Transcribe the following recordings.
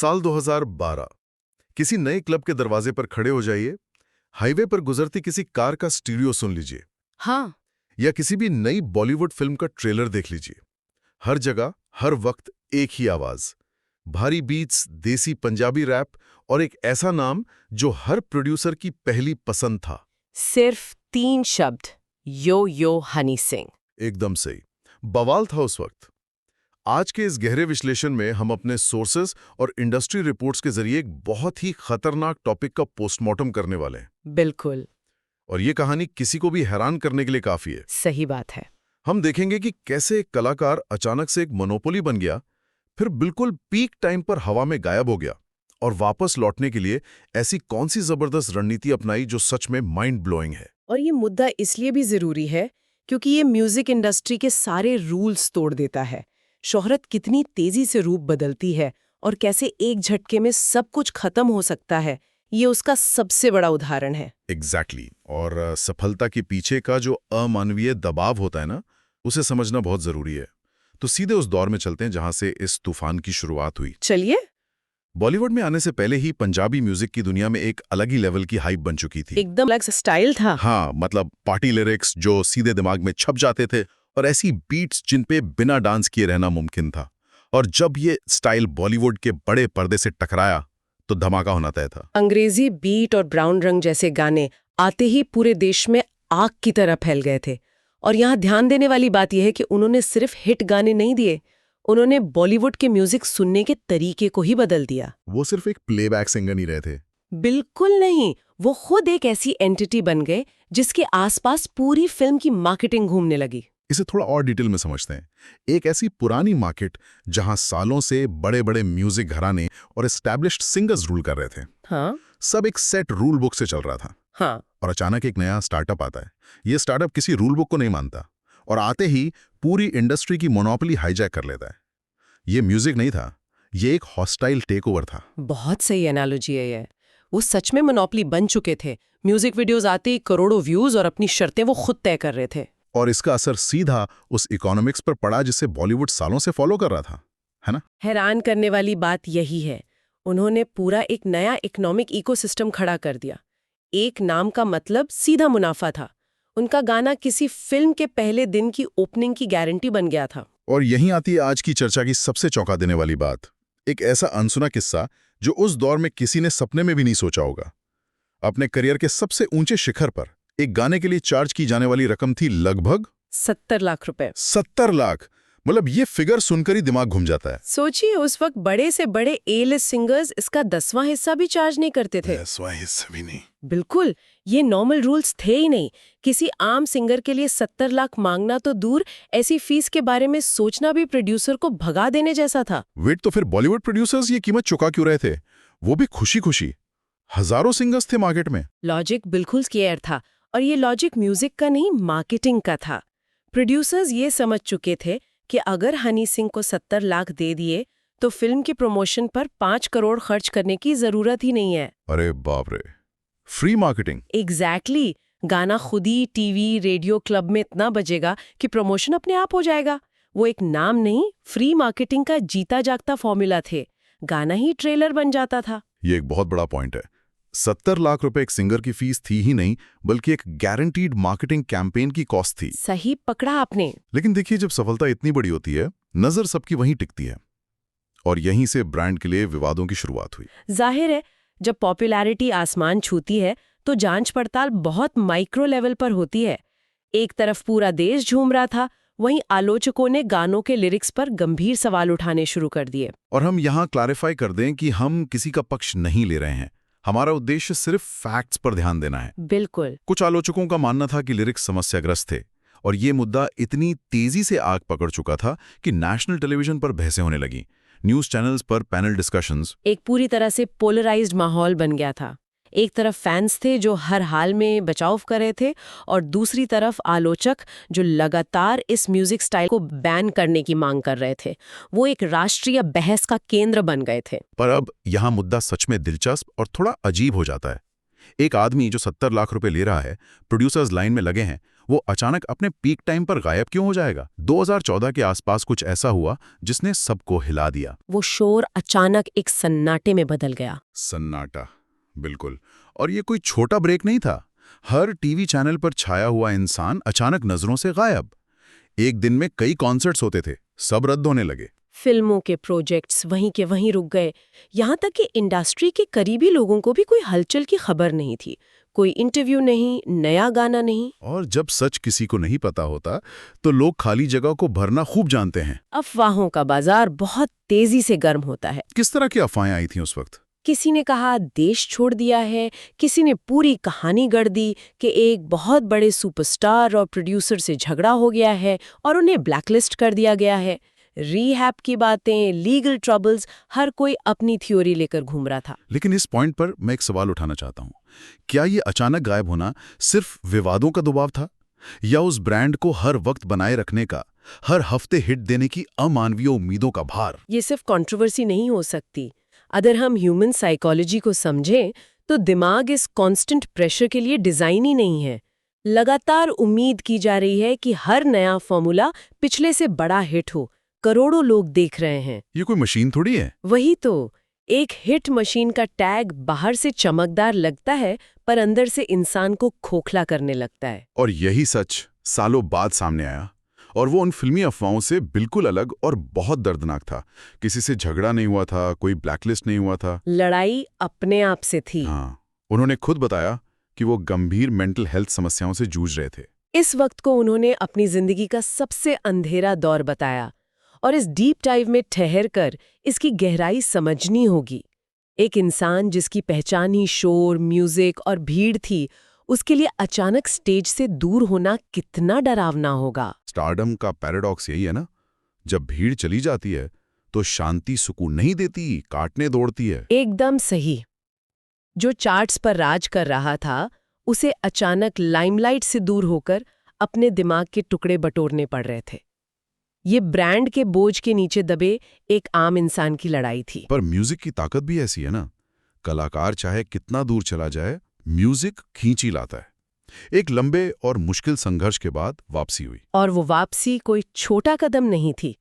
साल 2012। किसी नए क्लब के दरवाजे पर खड़े हो जाइए, हाईवे पर गुजरती किसी कार का स्टीरियो सुन लीजिए, हाँ, या किसी भी नई बॉलीवुड फिल्म का ट्रेलर देख लीजिए। हर जगह, हर वक्त एक ही आवाज, भारी बीट्स, देसी पंजाबी रैप और एक ऐसा नाम जो हर प्रोड्यूसर की पहली पसंद था। सिर्फ 3 शब्द, यो यो हनी सिंह। एकदम सही, बवाल था उस वक्त। आज के इस गहरे विश्लेषण में हम अपने सोर्सेस और इंडस्ट्री रिपोर्ट्स के जरिए एक बहुत ही खतरनाक टॉपिक का पोस्टमार्टम करने वाले हैं। बिल्कुल और ये कहानी किसी को भी हैरान करने के लिए काफी है। सही बात है। हम देखेंगे कि कैसे एक कलाकार अचानक से एक मोनोपोली बन गया, फिर बिल्कुल पीक टाइम पर हवा में गायब हो गया, और वापस लौटने के लिए ऐसी कौन सी जबरदस्त रणनीति अपनाई जो सच में माइंड ब्लोइंग है। और ये मुद्दा इसलिए भी जरूरी है क्योंकि ये म्यूजिक इंडस्ट्री के सारे रूल्स तोड़ देता है। शोहरत कितनी तेजी से रूप बदलती है और कैसे एक झटके में सब कुछ खत्म हो सकता है, ये उसका सबसे बड़ा उदाहरण है। एग्जैक्टली और सफलता के पीछे का जो अमानवीय दबाव होता है ना, उसे समझना बहुत जरूरी है। तो सीधे उस दौर में चलते हैं जहां से इस तूफान की शुरुआत हुई। चलिए। बॉलीवुड में आने से पहले ही पंजाबी म्यूजिक की दुनिया में एक अलग ही लेवल की हाइप बन चुकी थी। एकदम अलग स्टाइल था। हाँ, मतलब पार्टी लिरिक्स जो सीधे दिमाग में छप जाते थे, और ऐसी बीट्स जिन पे बिना डांस किए रहना मुमकिन था। और जब ये स्टाइल बॉलीवुड के बड़े पर्दे से टकराया तो धमाका होना तय था। अंग्रेजी बीट और ब्राउन रंग जैसे गाने आते ही पूरे देश में आग की तरह फैल गए थे। और यहाँ ध्यान देने वाली बात यह है कि उन्होंने सिर्फ हिट गाने नहीं दिए, उन्होंने बॉलीवुड के म्यूजिक सुनने के तरीके को ही बदल दिया। वो सिर्फ एक प्लेबैक सिंगर नहीं रहे थे। बिल्कुल नहीं, वो खुद एक ऐसी एंटिटी बन गए जिसके आसपास पूरी फिल्म की मार्केटिंग घूमने लगी। इसे थोड़ा और डिटेल में समझते हैं। एक ऐसी पुरानी मार्केट जहां सालों से बड़े बड़े म्यूजिक घराने और एस्टैब्लिश्ड सिंगर्स रूल कर रहे थे। हाँ सब एक सेट रूल बुक से चल रहा था। हाँ। और अचानक एक नया स्टार्टअप आता है। ये स्टार्टअप किसी रूल बुक को नहीं मानता, और आते ही पूरी इंडस्ट्री की मोनोपोली हाईजैक कर लेता है। ये म्यूजिक नहीं था, ये एक हॉस्टाइल टेकओवर था। बहुत सही एनालॉजी है ये। वो सच में मोनोपोली बन चुके थे। म्यूजिक वीडियोस आते ही करोड़ों व्यूज और अपनी शर्तें वो खुद तय कर रहे थे। और इसका असर सीधा उस इकोनॉमिक्स पर पड़ा जिसे बॉलीवुड सालों से फॉलो कर रहा था, है ना? हैरान करने वाली बात यही है, उन्होंने पूरा एक नया इकोनॉमिक इकोसिस्टम खड़ा कर दिया। एक नाम का मतलब सीधा मुनाफा था। उनका गाना किसी फिल्म के पहले दिन की ओपनिंग की गारंटी बन गया था। और यहीं आती है आज की चर्चा की सबसे चौंका देने वाली बात। एक ऐसा अनसुना किस्सा जो उस दौर में किसी ने सपने में भी नहीं सोचा होगा। अपने करियर के सबसे ऊंचे शिखर पर एक गाने के लिए चार्ज की जाने वाली रकम थी लगभग 70 लाख रुपए। 70 लाख! मतलब ये फिगर सुनकर ही दिमाग घूम जाता है। सोचिए, उस वक्त बड़े से बड़े ए-लिस्ट सिंगर्स इसका 10वां हिस्सा भी चार्ज नहीं करते थे। 10वां हिस्सा भी नहीं। बिल्कुल, ये नॉर्मल रूल्स थे ही नहीं। किसी आम सिंगर के लिए 70 लाख मांगना तो दूर, ऐसी फीस के बारे में सोचना भी प्रोड्यूसर को भगा देने जैसा था। वेट, तो फिर बॉलीवुड प्रोड्यूसर्स ये कीमत चुका क्यों रहे थे? वो भी खुशी खुशी। हजारों सिंगर्स थे मार्केट में। लॉजिक बिल्कुल क्लियर था, और ये लॉजिक म्यूजिक का नहीं, मार्केटिंग का था। प्रोड्यूसर्स ये समझ चुके थे कि अगर हनी सिंह को 70 लाख दे दिए तो फिल्म के प्रमोशन पर 5 करोड़ खर्च करने की जरूरत ही नहीं है। अरे बाप रे, फ्री मार्केटिंग! एग्जैक्टली। गाना खुद ही टीवी, रेडियो, क्लब में इतना बजेगा कि प्रमोशन अपने आप हो जाएगा। वो एक नाम नहीं, फ्री मार्केटिंग का जीता जागता फॉर्मूला थे। गाना ही ट्रेलर बन जाता था। ये एक बहुत बड़ा पॉइंट है। 70 लाख रुपए एक सिंगर की फीस थी ही नहीं, बल्कि एक गारंटीड मार्केटिंग कैंपेन की कॉस्ट थी। सही पकड़ा आपने। लेकिन देखिए, जब सफलता इतनी बड़ी होती है, नजर सबकी वहीं टिकती है, और यहीं से ब्रांड के लिए विवादों की शुरुआत हुई। जाहिर है, जब पॉपुलैरिटी आसमान छूती है तो जांच पड़ताल बहुत माइक्रो लेवल पर होती है। एक तरफ पूरा देश झूम रहा था, वहीं आलोचकों ने गानों के लिरिक्स पर गंभीर सवाल उठाने शुरू कर दिए। और हम यहाँ क्लैरिफाई कर दें कि हम किसी का पक्ष नहीं ले रहे हैं। हमारा उद्देश्य सिर्फ फैक्ट्स पर ध्यान देना है। बिल्कुल। कुछ आलोचकों का मानना था कि लिरिक्स समस्याग्रस्त थे, और ये मुद्दा इतनी तेजी से आग पकड़ चुका था कि नेशनल टेलीविजन पर बहसें होने लगी, न्यूज चैनल्स पर पैनल डिस्कशंस। एक पूरी तरह से पोलराइज्ड माहौल बन गया था। एक तरफ फैंस थे जो हर हाल में बचाव कर रहे थे, और दूसरी तरफ आलोचक जो लगातार इस म्यूजिक स्टाइल को बैन करने की मांग कर रहे थे। वो एक राष्ट्रीय बहस का केंद्र बन गए थे। पर अब यहाँ मुद्दा सच में दिलचस्प और थोड़ा अजीब हो जाता है। एक आदमी जो 70 लाख रुपए ले रहा है, प्रोड्यूसर्स लाइन में लगे हैं, वो अचानक अपने पीक टाइम पर गायब क्यों हो जाएगा? 2014 के आसपास कुछ ऐसा हुआ जिसने सबको हिला दिया। वो शोर अचानक एक सन्नाटे में बदल गया। सन्नाटा, बिल्कुल। और ये कोई छोटा ब्रेक नहीं था। हर टीवी चैनल पर छाया हुआ इंसान अचानक नजरों से गायब। एक दिन में कई कॉन्सर्ट्स होते थे, सब रद्द होने लगे। फिल्मों के प्रोजेक्ट्स वहीं के वहीं रुक गए। यहाँ तक कि इंडस्ट्री के करीबी लोगों को भी कोई हलचल की खबर नहीं थी। कोई इंटरव्यू नहीं, नया गाना नहीं। और जब सच किसी को नहीं पता होता तो लोग खाली जगह को भरना खूब जानते हैं। अफवाहों का बाजार बहुत तेजी से गर्म होता है। किस तरह की अफवाहें आई थी उस वक्त? किसी ने कहा देश छोड़ दिया है, किसी ने पूरी कहानी गढ़ दी कि एक बहुत बड़े सुपरस्टार और प्रोड्यूसर से झगड़ा हो गया है और उन्हें ब्लैकलिस्ट कर दिया गया है। रीहैब की बातें, लीगल ट्रबल्स, हर कोई अपनी थ्योरी लेकर घूम रहा था। लेकिन इस पॉइंट पर मैं एक सवाल उठाना चाहता हूँ। क्या ये अचानक गायब होना सिर्फ विवादों का दबाव था, या उस ब्रांड को हर वक्त बनाए रखने का, हर हफ्ते हिट देने की अमानवीय उम्मीदों का भार? ये सिर्फ कंट्रोवर्सी नहीं हो सकती। अगर हम ह्यूमन साइकोलॉजी को समझें तो दिमाग इस कांस्टेंट प्रेशर के लिए डिजाइन ही नहीं है। लगातार उम्मीद की जा रही है कि हर नया फॉर्मूला पिछले से बड़ा हिट हो, करोड़ों लोग देख रहे हैं। ये कोई मशीन थोड़ी है। वही तो, एक हिट मशीन का टैग बाहर से चमकदार लगता है पर अंदर से इंसान को खोखला करने लगता है। और यही सच सालों बाद सामने आया, और वो उन फिल्मी अफवाहों से बिल्कुल अलग और बहुत दर्दनाक था। किसी से झगड़ा नहीं हुआ था, कोई ब्लैकलिस्ट नहीं हुआ था। लड़ाई अपने आप से थी। हाँ, उन्होंने खुद बताया कि वो गंभीर मेंटल हेल्थ समस्याओं से जूझ रहे थे। इस वक्त को उन्होंने अपनी जिंदगी का सबसे अंधेरा दौर बताया, और इस डीप डाइव में ठहर कर इसकी गहराई समझनी होगी। एक इंसान जिसकी पहचान ही शोर, म्यूजिक और भीड़ थी, उसके लिए अचानक स्टेज से दूर होना कितना डरावना होगा। स्टारडम का पैराडॉक्स यही है ना, जब भीड़ चली जाती है तो शांति सुकून नहीं देती, काटने दौड़ती है। एकदम सही। जो चार्ट्स पर राज कर रहा था, उसे अचानक लाइमलाइट से दूर होकर अपने दिमाग के टुकड़े बटोरने पड़ रहे थे। ये ब्रांड के बोझ के नीचे दबे एक आम इंसान की लड़ाई थी। पर म्यूजिक की ताकत भी ऐसी है ना, कलाकार चाहे कितना दूर चला जाए, म्यूजिक खींची लाता है। एक लंबे और मुश्किल संघर्ष के बाद वापसी हुई। और वो वापसी कोई छोटा कदम नहीं थी।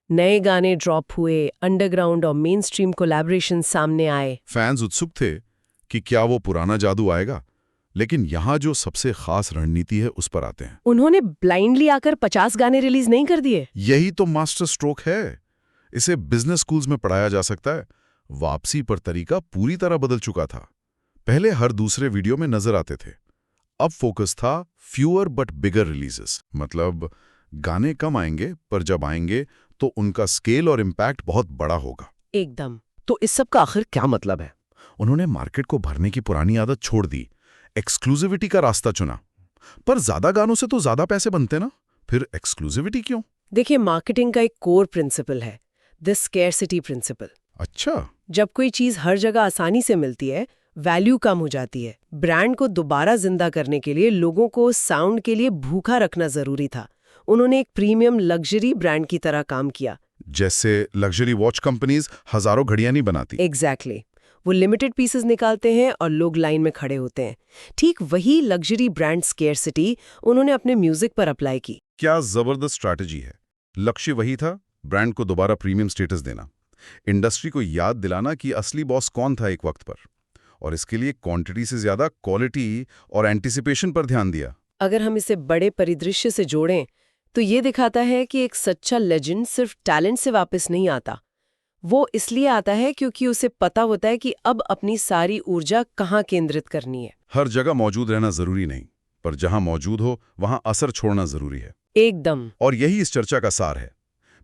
नए गाने ड्रॉप हुए, अंडरग्राउंड और मेन स्ट्रीम कोलैबोरेशन सामने आए। फैंस उत्सुक थे कि क्या वो पुराना जादू आएगा। लेकिन यहाँ जो सबसे खास रणनीति है उस पर आते हैं। उन्होंने ब्लाइंडली आकर 50 गाने रिलीज नहीं कर दिए। यही तो मास्टर स्ट्रोक है। इसे बिजनेस स्कूल्स में पढ़ाया जा सकता है। वापसी पर तरीका पूरी तरह बदल चुका था। पहले हर दूसरे वीडियो में नजर आते थे, अब फोकस था फ्यूअर बट बिगर रिलीजेस। मतलब गाने कम आएंगे, पर जब आएंगे तो उनका स्केल और इम्पैक्ट बहुत बड़ा होगा। एकदम। तो इस सब का आखिर क्या मतलब है? उन्होंने मार्केट को भरने की पुरानी आदत छोड़ दी, एक्सक्लूसिविटी का रास्ता चुना। पर ज्यादा गानों से तो ज्यादा पैसे बनते ना, फिर एक्सक्लूसिविटी क्यों? देखिए, मार्केटिंग का एक कोर प्रिंसिपल है, द स्केर्सिटी प्रिंसिपल। अच्छा। जब कोई चीज हर जगह आसानी से मिलती है, वैल्यू कम हो जाती है। ब्रांड को दोबारा जिंदा करने के लिए लोगों को साउंड के लिए भूखा रखना जरूरी था। उन्होंने एक प्रीमियम लग्जरी ब्रांड की तरह काम किया। जैसे लग्जरी वॉच कंपनीज हजारों घड़ियां नहीं बनाती। एग्जैक्टली। वो लिमिटेड पीसेस निकालते हैं और लोग लाइन में खड़े होते हैं। ठीक वही लग्जरी ब्रांड स्केर्सिटी उन्होंने अपने म्यूजिक पर अप्लाई की। क्या जबरदस्त स्ट्रैटेजी है। लक्ष्य वही था, ब्रांड को दोबारा प्रीमियम स्टेटस देना, इंडस्ट्री को याद दिलाना कि असली बॉस कौन था एक वक्त पर। और इसके लिए क्वांटिटी से ज्यादा क्वालिटी और एंटिसिपेशन पर ध्यान दिया। अगर हम इसे बड़े परिदृश्य से जोड़ें तो ये दिखाता है कि एक सच्चा लेजेंड सिर्फ टैलेंट से वापस नहीं आता। वो इसलिए आता है क्योंकि उसे पता होता है कि अब अपनी सारी ऊर्जा कहाँ केंद्रित करनी है। हर जगह मौजूद रहना जरूरी नहीं, पर जहां मौजूद हो वहां असर छोड़ना जरूरी है। एकदम। और यही इस चर्चा का सार है।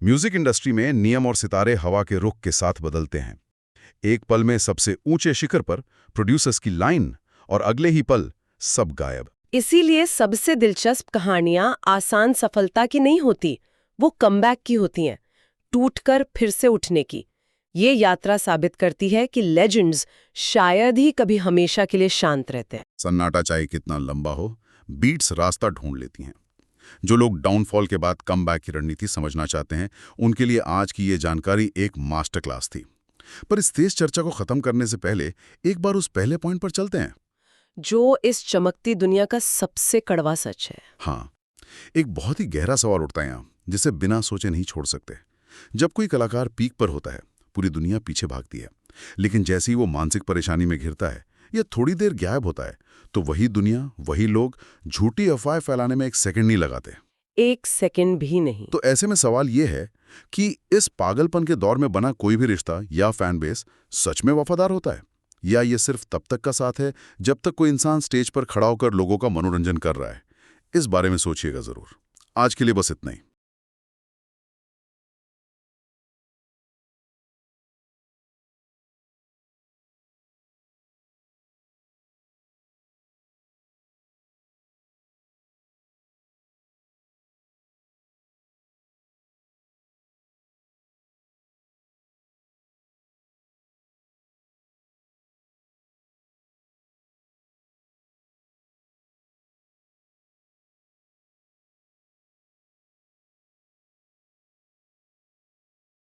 म्यूजिक इंडस्ट्री में नियम और सितारे हवा के रुख के साथ बदलते हैं। एक पल में सबसे ऊंचे शिखर पर प्रोड्यूसर्स की लाइन, और अगले ही पल सब गायब। इसीलिए सबसे दिलचस्प कहानियां आसान सफलता की नहीं होती, वो कमबैक की होती हैं, टूटकर फिर से उठने की। ये यात्रा साबित करती है कि लेजेंड्स शायद ही कभी हमेशा के लिए शांत रहते हैं। सन्नाटा चाहे कितना लंबा हो, बीट्स रास्ता ढूंढ लेती हैं। जो लोग डाउनफॉल के बाद कमबैक की रणनीति समझना चाहते हैं, उनके लिए आज की ये जानकारी एक मास्टर क्लास थी। पर इस तेज चर्चा को खत्म करने से पहले एक बार उस पहले पॉइंट पर चलते हैं। जो इस चमकती दुनिया का सबसे कड़वा सच है। हाँ, एक बहुत ही गहरा सवाल उठता है यहाँ, जिसे बिना सोचे नहीं छोड़ सकते। जब कोई कलाकार पीक पर होता है, पूरी दुनिया पीछे भागती है, लेकिन जैसे ही वो मानसिक परेशानी में घिरता है या थोड़ी देर गायब होता है, तो वही दुनिया, वही लोग झूठी अफवाहें फैलाने में एक सेकंड नहीं लगाते। एक सेकंड भी नहीं। तो ऐसे में सवाल ये है कि इस पागलपन के दौर में बना कोई भी रिश्ता या फैन बेस सच में वफादार होता है, या ये सिर्फ तब तक का साथ है जब तक कोई इंसान स्टेज पर खड़ा होकर लोगों का मनोरंजन कर रहा है। इस बारे में सोचिएगा जरूर। आज के लिए बस इतना ही।